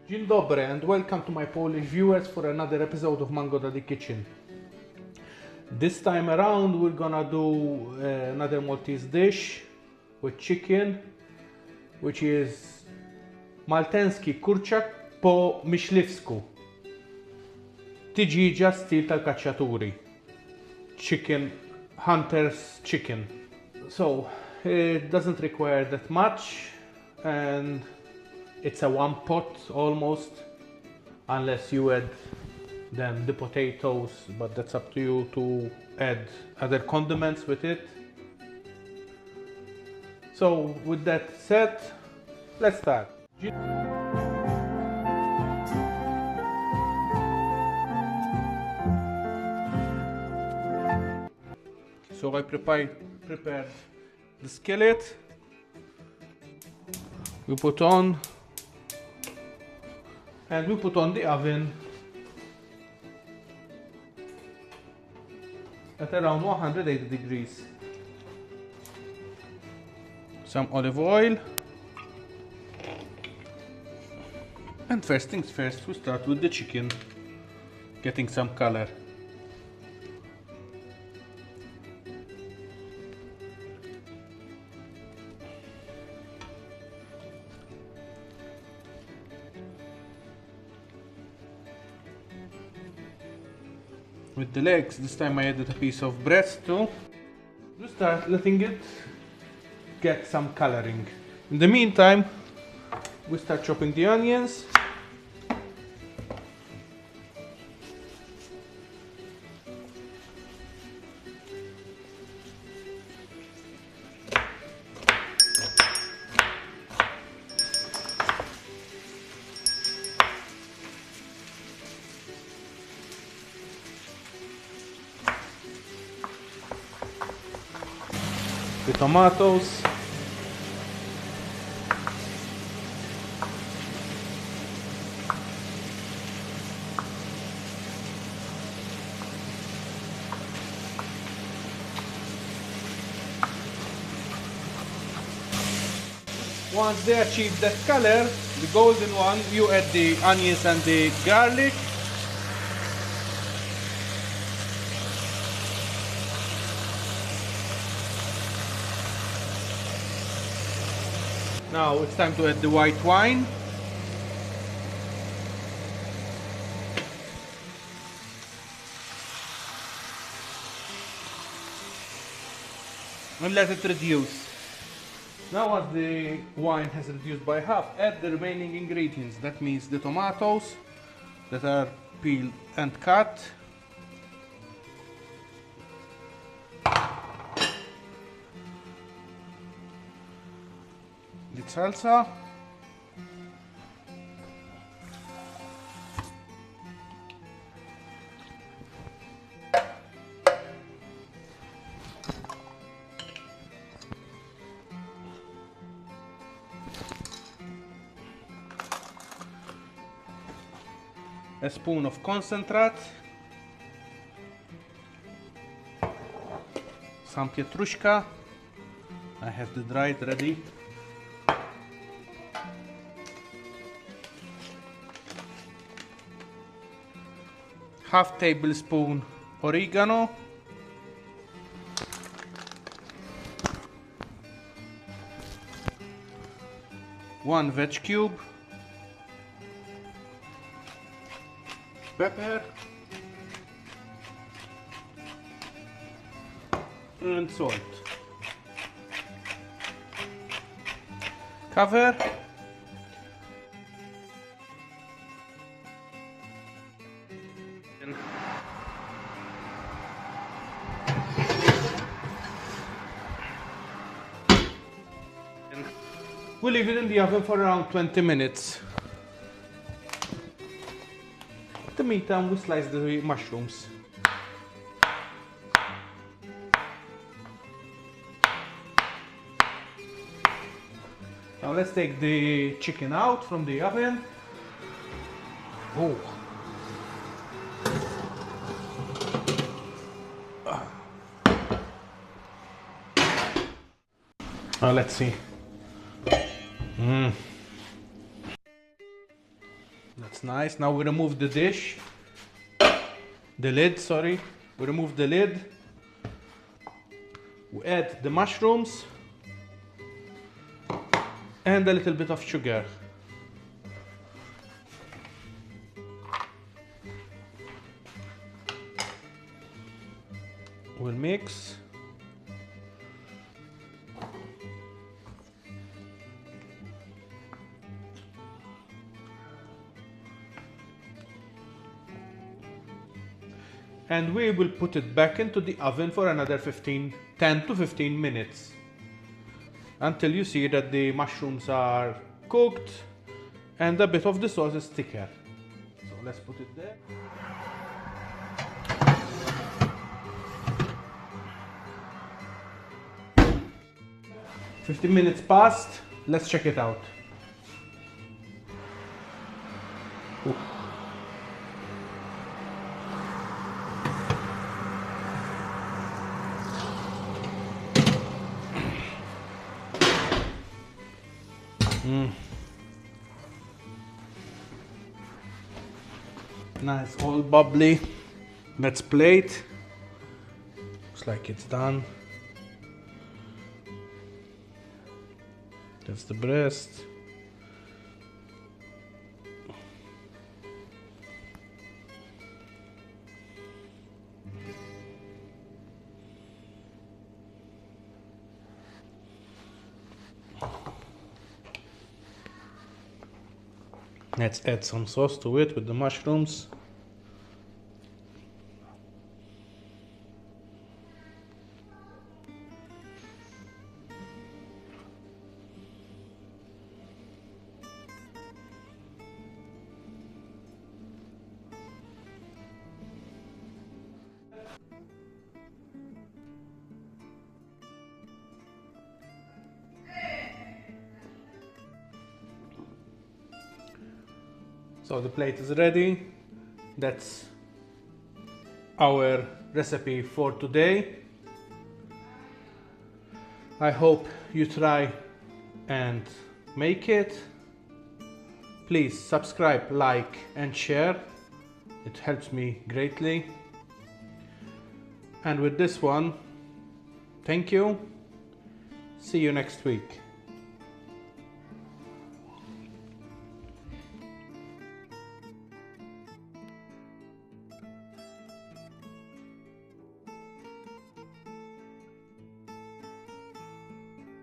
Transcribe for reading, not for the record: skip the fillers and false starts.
Dzień dobry and welcome to my Polish viewers for another episode of Mango Daddy Kitchen. This time around we're gonna do another Maltese dish with chicken, which is maltański kurczak po myśliwsku. Tiġieġa stil kaċċaturi. Chicken Hunters Chicken. So it doesn't require that much and it's a one pot almost, unless you add then the potatoes, but that's up to you to add other condiments with it. So with that said, let's start. So I prepared the skillet. We put on and we put on the oven at around 180 degrees. Some olive oil, and first things first, we start with the chicken, getting some color. With the legs, this time I added a piece of breast too. We start letting it get some coloring. In the meantime, we start chopping the onions. The tomatoes, once they achieve that color, the golden one, you add the onions and the garlic. Now it's time to add the white wine. And let it reduce. Now once the wine has reduced by half, add the remaining ingredients. That means the tomatoes that are peeled and cut. The salsa, a spoon of concentrate, some pietruszka. I have the dried ready. Half tablespoon oregano, one veg cube, pepper, and salt. Cover. We'll leave it in the oven for around 20 minutes. In the meantime, we slice the mushrooms. Now let's take the chicken out from the oven. Oh. Now let's see. That's nice. Now we remove the dish. The lid, sorry. We remove the lid. We add the mushrooms and a little bit of sugar. We'll mix. And we will put it back into the oven for another 10 to 15 minutes until you see that the mushrooms are cooked and a bit of the sauce is thicker. So let's put it there. "15 minutes passed, let's check it out. Ooh. Nice, all bubbly. Let's plate. Looks like it's done. That's the breast. Let's add some sauce to it with the mushrooms. So the plate is ready. That's our recipe for today. I hope you try and make it. Please subscribe, like and share. It helps me greatly. And with this one, thank you. See you next week.